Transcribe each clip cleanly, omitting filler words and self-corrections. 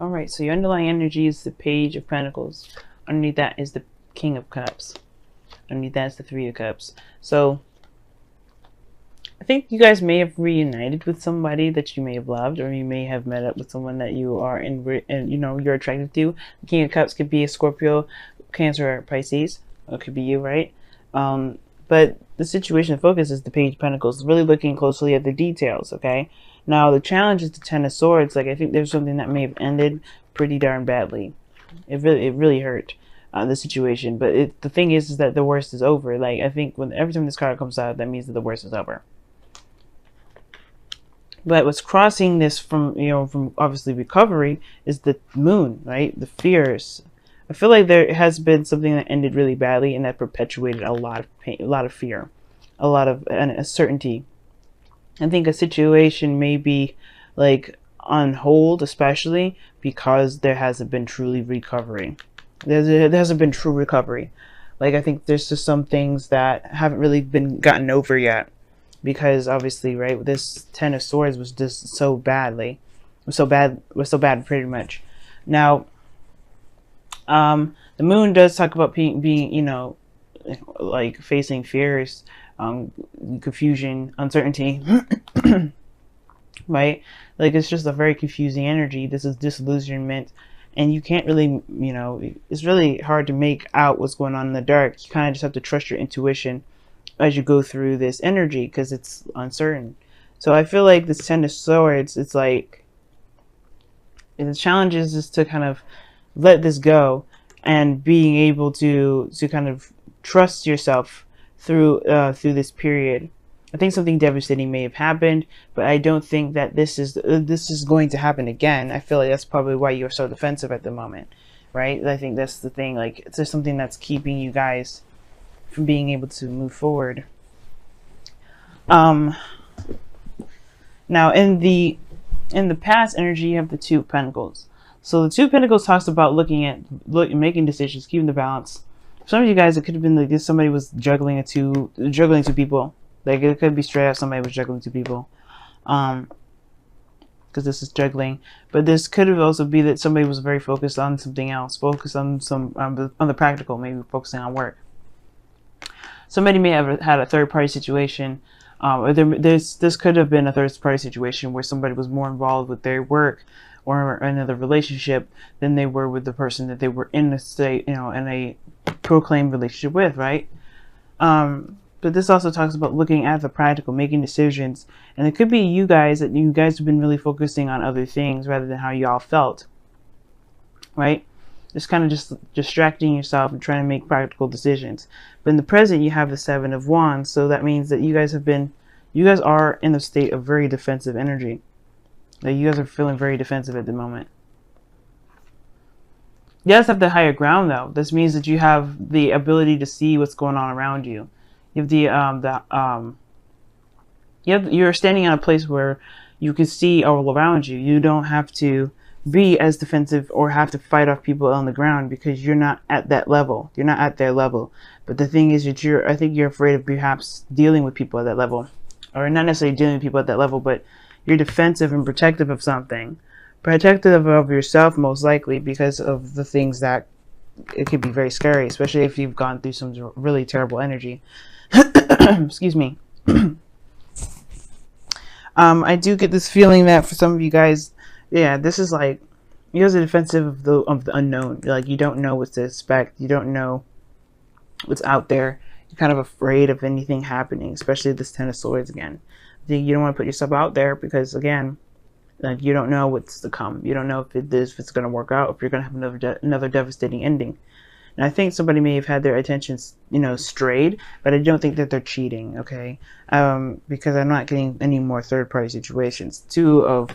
All right, so your underlying energy is the Page of Pentacles. Underneath that is the King of Cups. Underneath that is the Three of Cups. So I think you guys may have reunited with somebody that you may have loved, or you may have met up with someone that you are and you're attracted to. The King of Cups could be a Scorpio, Cancer, or Pisces. It could be you, right? But the situation focus is the Page of Pentacles, really looking closely at the details. Okay, now the challenge is the Ten of Swords. Like, I think there's something that may have ended pretty darn badly. It really hurt. The situation, but the thing is that the worst is over. Like, I think when every time this card comes out, that means that the worst is over. But what's crossing this from obviously recovery is the moon, right? The fears. I feel like there has been something that ended really badly and that perpetuated a lot of pain, a lot of fear, a lot of uncertainty. I think a situation may be like on hold, especially because there hasn't been truly recovery. There hasn't been true recovery. Like, I think there's just some things that haven't really been gotten over yet. Because obviously, right, this Ten of Swords was just so bad pretty much. Now, the moon does talk about being like facing fears, confusion, uncertainty, right? Like, it's just a very confusing energy. This is disillusionment, and you can't really, it's really hard to make out what's going on in the dark. You kind of just have to trust your intuition as you go through this energy, because it's uncertain. So I feel like this Ten of Swords, it's like the challenge is just to kind of let this go and being able to kind of trust yourself through this period. I think something devastating may have happened, but I don't think that this is going to happen again. I feel like that's probably why you're so defensive at the moment, right? I think that's the thing. Like, it's just something that's keeping you guys from being able to move forward. Now in the past energy, you have the Two of Pentacles. So the Two of Pentacles talks about making decisions, keeping the balance. For some of you guys, it could have been like somebody was juggling two people. Like, it could be straight up somebody was juggling two people. Because this is juggling, but this could have also be that somebody was very focused on something else, focused on on the practical, maybe focusing on work. Somebody may have had a third-party situation, or this could have been a third-party situation where somebody was more involved with their work or another relationship than they were with the person that they were in a state, in a proclaimed relationship with, right? But this also talks about looking at the practical, making decisions, and it could be you guys have been really focusing on other things rather than how y'all felt, right? Just kind of just distracting yourself and trying to make practical decisions. But in the present, you have the Seven of Wands, so that means that you guys are in a state of very defensive energy. Like, you guys are feeling very defensive at the moment. You guys have the higher ground, though. This means that you have the ability to see what's going on around you. You have you're standing in a place where you can see all around you. You don't have to be as defensive or have to fight off people on the ground because you're not at that level. You're not at their level. But the thing is that I think you're afraid of perhaps dealing with people at that level, or not necessarily dealing with people at that level, but you're defensive and protective of something, protective of yourself most likely, because of the things that it could be very scary, especially if you've gone through some really terrible energy. Excuse me. I do get this feeling that for some of you guys, yeah, this is like, you guys are defensive of the unknown. Like, you don't know what to expect. You don't know what's out there. You're kind of afraid of anything happening, especially this Ten of Swords again. I think you don't want to put yourself out there because, again, like, you don't know what's to come. You don't know if it's going to work out, if you're going to have another devastating ending. And I think somebody may have had their attentions, strayed, but I don't think that they're cheating, okay? Because I'm not getting any more third-party situations. Two of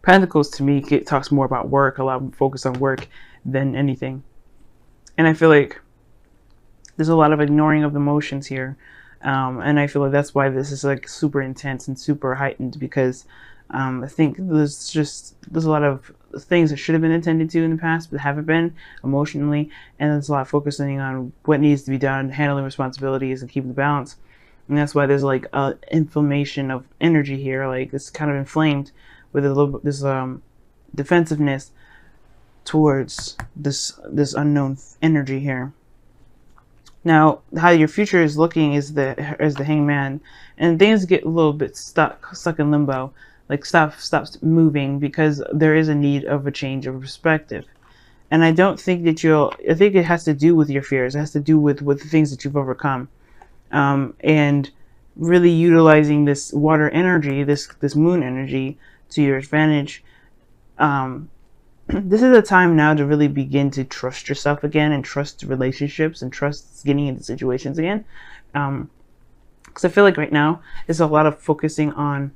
Pentacles, to me, talks more about work, a lot more focus on work than anything. And I feel like there's a lot of ignoring of emotions here. And I feel like that's why this is like super intense and super heightened, because I think there's a lot of things that should have been attended to in the past but haven't been emotionally, and there's a lot of focusing on what needs to be done, handling responsibilities and keeping the balance. And that's why there's like inflammation of energy here. Like, it's kind of inflamed with a little this defensiveness towards this unknown energy here. Now, how your future is looking is the Hangman, and things get a little bit stuck in limbo, like stops moving because there is a need of a change of perspective. And I don't think that I think it has to do with your fears. It has to do with the things that you've overcome, and really utilizing this water energy, this moon energy, to your advantage. This is a time now to really begin to trust yourself again, and trust relationships, and trust getting into situations again. Because I feel like right now it's a lot of focusing on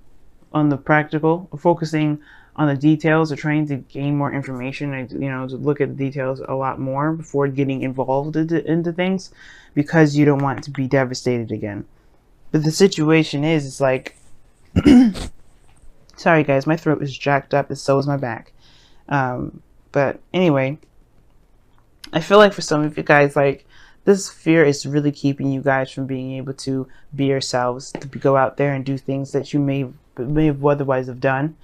the practical, focusing on the details, or trying to gain more information, and to look at the details a lot more before getting involved into things, because you don't want to be devastated again. But the situation is, it's like, sorry guys, my throat is jacked up, and so is my back. But anyway, I feel like for some of you guys, like, this fear is really keeping you guys from being able to be yourselves, to go out there and do things that you may have otherwise have done,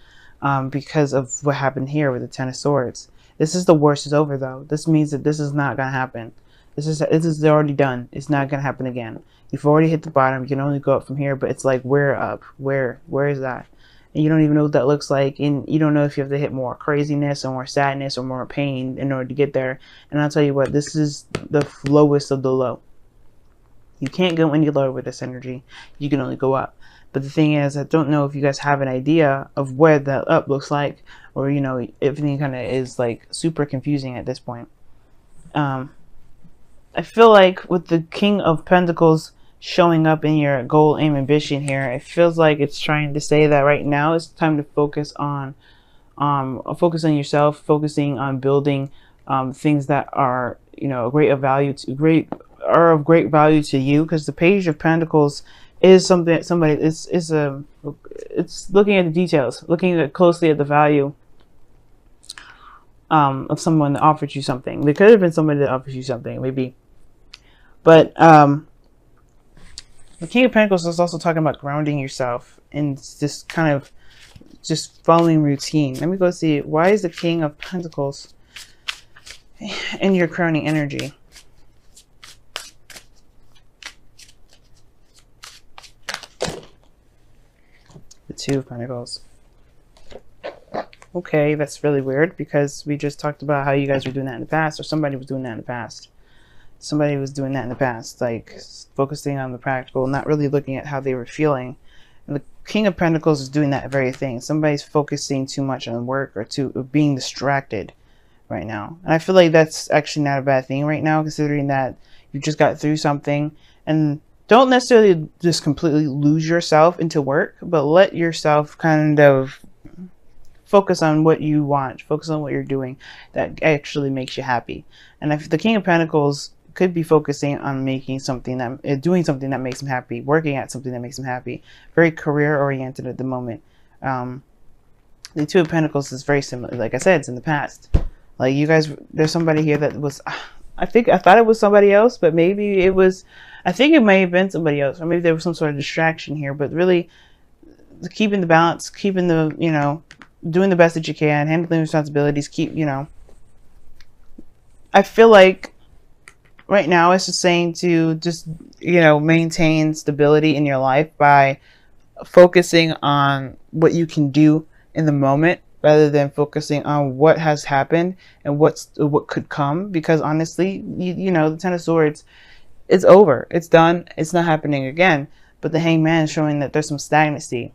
because of what happened here with the Ten of Swords. This is the worst is over, though. This means that this is not gonna happen. This is already done. It's not gonna happen again. You've already hit the bottom. You can only go up from here, but it's like, where up? Where is that? And you don't even know what that looks like, and you don't know if you have to hit more craziness or more sadness or more pain in order to get there. And I'll tell you what, this is the lowest of the low. You can't go any lower with this energy. You can only go up. But the thing is, I don't know if you guys have an idea of where that up looks like, or everything kind of is like super confusing at this point. I feel like with the King of Pentacles showing up in your goal, aim, ambition here, it feels like it's trying to say that right now it's time to focus on yourself, focusing on building things that are of great value to you, because the Page of Pentacles is something that somebody it's looking at the details, looking closely at the value of someone that offered you something. There could have been somebody that offers you something, maybe, but the King of Pentacles is also talking about grounding yourself and just kind of just following routine. Let me go see, why is the King of Pentacles in your crowning energy? The Two of Pentacles. Okay, that's really weird, because we just talked about how you guys were doing that in the past, or somebody was doing that in the past. Somebody was doing that in the past, like focusing on the practical, not really looking at how they were feeling. And the King of Pentacles is doing that very thing. Somebody's focusing too much on work, or being distracted right now. And I feel like that's actually not a bad thing right now, considering that you just got through something. And don't necessarily just completely lose yourself into work, but let yourself kind of focus on what you want, focus on what you're doing that actually makes you happy. And if the King of Pentacles could be focusing on doing something that makes him happy, working at something that makes him happy, very career oriented at the moment. The Two of Pentacles is very similar. Like I said, it's in the past. Like, you guys, there's somebody here that was, I thought it was somebody else, but maybe it was, I think it may have been somebody else, or maybe there was some sort of distraction here. But really, keeping the balance, keeping the, doing the best that you can, handling responsibilities, I feel like right now it's just saying to just, maintain stability in your life by focusing on what you can do in the moment, rather than focusing on what has happened and what could come. Because honestly, the Ten of Swords, it's over, it's done, it's not happening again. But the Hangman is showing that there's some stagnancy.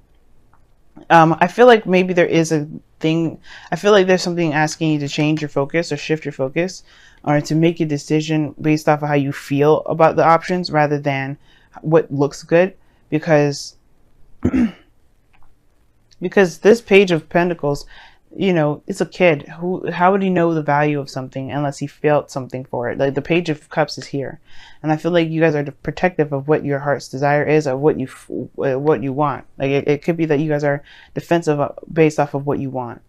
I feel like maybe there is a thing, I feel like there's something asking you to change your focus, or shift your focus, or to make a decision based off of how you feel about the options, rather than what looks good. Because because this Page of Pentacles, it's a kid. How would he know the value of something unless he felt something for it? Like, the Page of Cups is here, and I feel like you guys are protective of what your heart's desire is, or what you want. Like, it could be that you guys are defensive based off of what you want,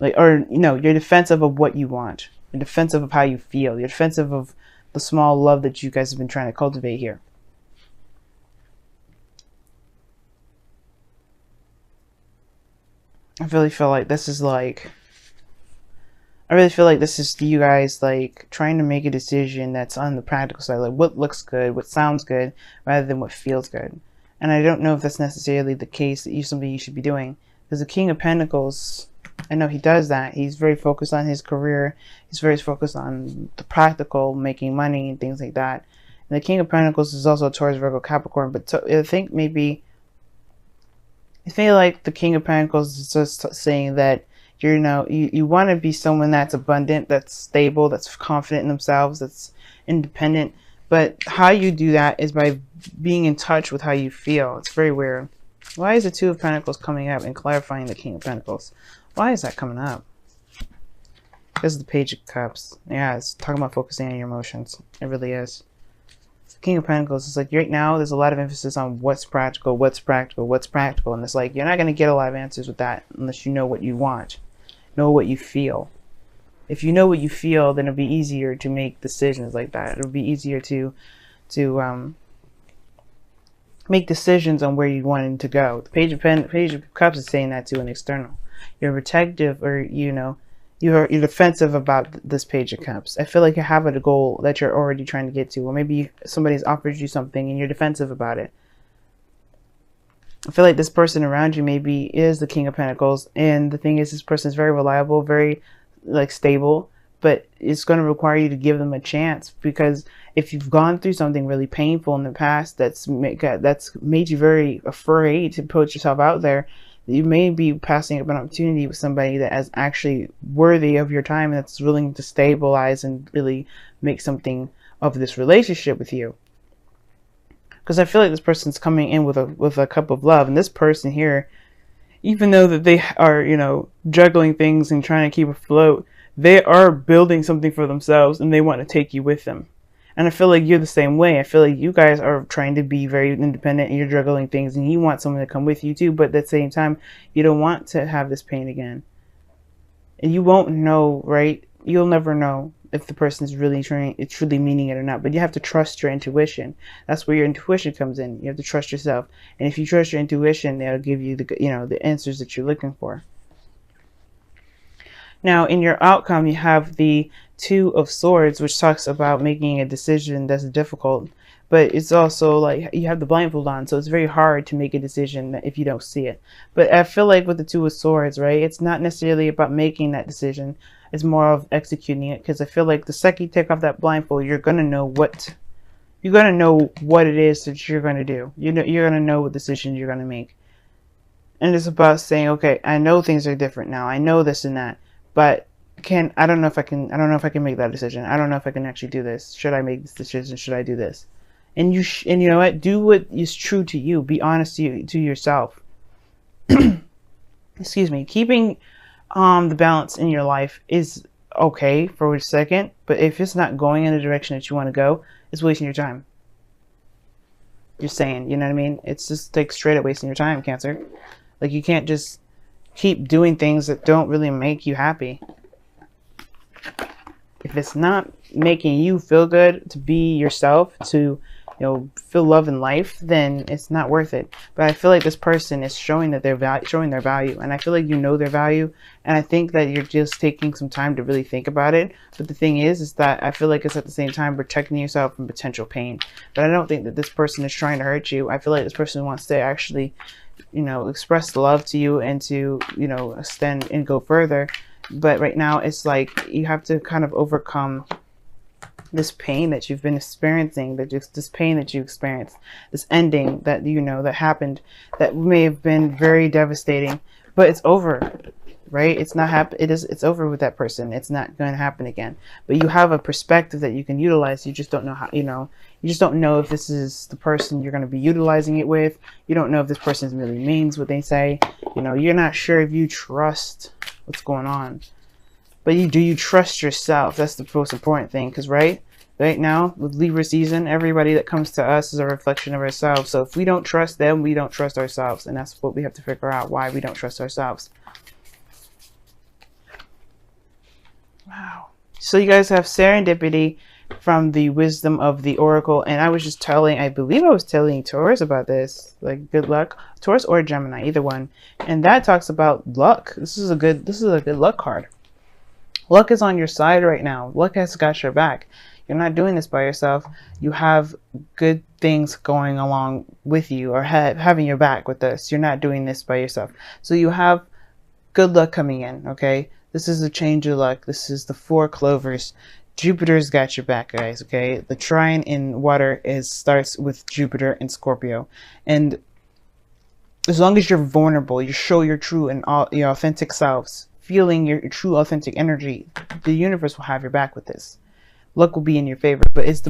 you're defensive of what you want. You're defensive of how you feel. You're defensive of the small love that you guys have been trying to cultivate here. I really feel like this is like I really feel like this is you guys like trying to make a decision that's on the practical side, like what looks good, what sounds good, rather than what feels good. And I don't know if that's necessarily the case that something you should be doing, because the King of Pentacles, I know he does that. He's very focused on his career. He's very focused on the practical, making money and things like that. And the King of Pentacles is also Taurus, Virgo, Capricorn. But I think maybe, I feel like the King of Pentacles is just saying that you want to be someone that's abundant, that's stable, that's confident in themselves, that's independent. But how you do that is by being in touch with how you feel. It's very weird. Why is the Two of Pentacles coming up and clarifying the King of Pentacles? Why is that coming up? Because of the Page of Cups. Yeah, it's talking about focusing on your emotions. It really is. The King of Pentacles is like, right now there's a lot of emphasis on what's practical, what's practical, what's practical. And it's like, you're not going to get a lot of answers with that unless you know what you want. Know what you feel. If you know what you feel, then it'll be easier to make decisions like that. It'll be easier to make decisions on where you want to go. The Page of Cups is saying that to an external. You're protective, or you're defensive about this Page of Cups. I feel like you have a goal that you're already trying to get to, or maybe somebody's offered you something and you're defensive about it. I feel like this person around you maybe is the King of Pentacles, and the thing is, this person is very reliable, very like stable, but it's going to require you to give them a chance, because if you've gone through something really painful in the past that's made you very afraid to put yourself out there, you may be passing up an opportunity with somebody that is actually worthy of your time, and that's willing to stabilize and really make something of this relationship with you. Because I feel like this person's coming in with a cup of love, and this person here, even though that they are, juggling things and trying to keep afloat, they are building something for themselves, and they want to take you with them. And I feel like you're the same way. I feel like you guys are trying to be very independent, and you're juggling things, and you want someone to come with you too, but at the same time, you don't want to have this pain again. And you won't know, right? You'll never know if the person is really truly meaning it or not. But you have to trust your intuition. That's where your intuition comes in. You have to trust yourself. And if you trust your intuition, that'll give you the answers that you're looking for. Now, in your outcome, you have the Two of Swords, which talks about making a decision that's difficult. But it's also like you have the blindfold on, so it's very hard to make a decision if you don't see it. But I feel like with the Two of Swords, right, it's not necessarily about making that decision. It's more of executing it, because I feel like the second you take off that blindfold, you're gonna know what it is that you're gonna do. You're gonna know what decision you're gonna make. And it's about saying, okay, I know things are different now. I know this and that, but I don't know if I can make that decision. I don't know if I can actually do this. Should I make this decision? Should I do this? And you know what? Do what is true to you. Be honest to yourself. Excuse me. Keeping the balance in your life is okay for a second, but if it's not going in the direction that you want to go, it's wasting your time. You're saying, you know what I mean? It's just like straight up wasting your time, Cancer. Like, you can't just keep doing things that don't really make you happy. If it's not making you feel good to be yourself, to feel love in life, then it's not worth it. But I feel like this person is showing that showing their value, and I feel like you know their value, and I think that you're just taking some time to really think about it. But the thing is that I feel like it's at the same time protecting yourself from potential pain. But I don't think that this person is trying to hurt you. I feel like this person wants to actually express love to you and to extend and go further. But right now it's like you have to kind of overcome this pain that you've been experiencing, this pain that you experienced, this ending that that happened, that may have been very devastating, but it's over, right? It's not it's over with that person. It's not going to happen again. But you have a perspective that you can utilize. You just don't know how, you just don't know if this is the person you're going to be utilizing it with. You don't know if this person really means what they say. You're not sure if you trust what's going on. But do you trust yourself? That's the most important thing, because right now with Libra season, everybody that comes to us is a reflection of ourselves. So if we don't trust them, we don't trust ourselves, and that's what we have to figure out, why we don't trust ourselves. Wow. So you guys have serendipity from the wisdom of the oracle, and I believe I was telling Taurus about this, like good luck, Taurus or Gemini, either one, and that talks about luck. This is a good luck card. Luck is on your side right now. Luck has got your back. You're not doing this by yourself. You have good things going along with you, or having your back with this. You're not doing this by yourself. So you have good luck coming in, okay? This is a change of luck. This is the 4 clovers. Jupiter's got your back, guys, okay? The trine in water starts with Jupiter and Scorpio. And as long as you're vulnerable, you show your true and your authentic selves, feeling your true authentic energy, the universe will have your back with this. Luck will be in your favor, but it's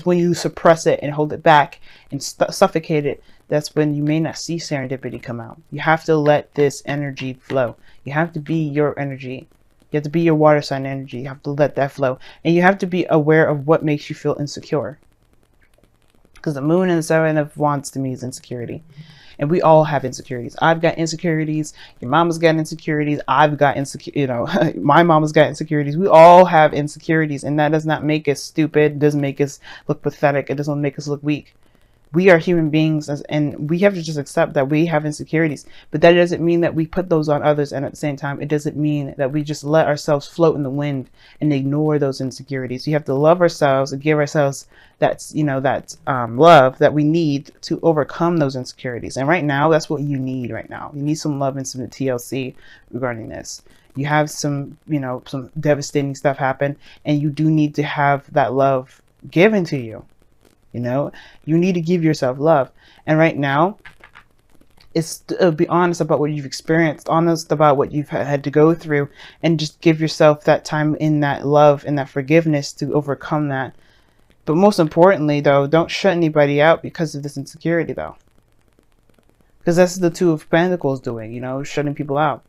when you suppress it and hold it back and suffocate it, that's when you may not see serendipity come out. You have to let this energy flow. You have to be your energy. You have to be your water sign energy. You have to let that flow, and you have to be aware of what makes you feel insecure, because the moon and the 7 of Wands to me is insecurity. And we all have insecurities. I've got insecurities. Your mama's got insecurities. I've got my mama's got insecurities. We all have insecurities, and that does not make us stupid. It doesn't make us look pathetic. It doesn't make us look weak. We are human beings, and we have to just accept that we have insecurities. But that doesn't mean that we put those on others, and at the same time, it doesn't mean that we just let ourselves float in the wind and ignore those insecurities. You have to love ourselves and give ourselves that love that we need to overcome those insecurities. And right now, that's what you need right now. You need some love and some TLC regarding this. You have some devastating stuff happen, and you do need to have that love given to you. You need to give yourself love. And right now, it's be honest about what you've experienced, honest about what you've had to go through, and just give yourself that time in that love and that forgiveness to overcome that. But most importantly, though, don't shut anybody out because of this insecurity, though. Because that's the 2 of Pentacles doing, shutting people out.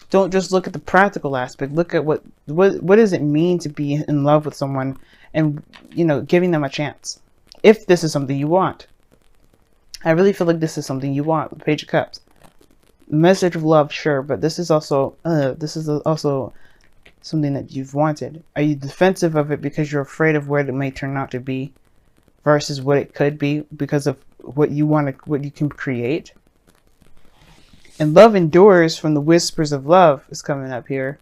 Don't just look at the practical aspect. Look at what does it mean to be in love with someone, and giving them a chance. If this is something you want, I really feel like this is something you want. The Page of Cups, message of love, sure, but this is also something that you've wanted. Are you defensive of it because you're afraid of what it may turn out to be, versus what it could be because of what you want, what you can create? And love endures from the whispers of love is coming up here.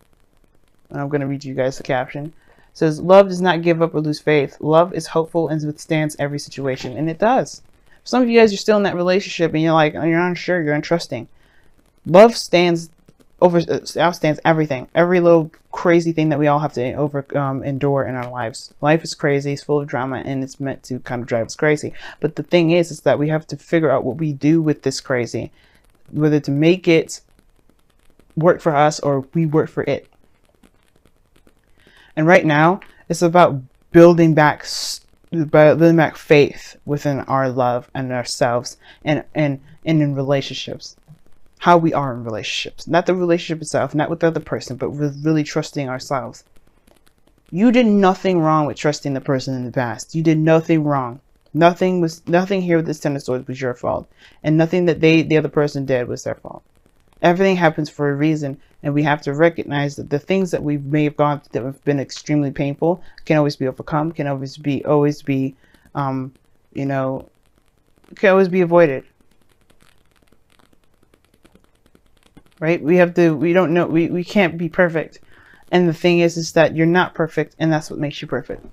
And I'm going to read you guys the caption. It says, love does not give up or lose faith. Love is hopeful and withstands every situation. And it does. Some of you guys are still in that relationship and you're unsure, you're untrusting. Love outstands everything. Every little crazy thing that we all have to endure in our lives. Life is crazy, it's full of drama, and it's meant to kind of drive us crazy. But the thing is that we have to figure out what we do with this crazy. Whether to make it work for us or we work for it. And right now, it's about building back faith within our love and ourselves, and in relationships. How we are in relationships. Not the relationship itself, not with the other person, but with really trusting ourselves. You did nothing wrong with trusting the person in the past. You did nothing wrong. Nothing here with this 10 of Swords was your fault. And nothing that the other person did was their fault. Everything happens for a reason, and we have to recognize that the things that we may have gone through that have been extremely painful can always be overcome, can always be can always be avoided. Right? We can't be perfect. And the thing is that you're not perfect, and that's what makes you perfect.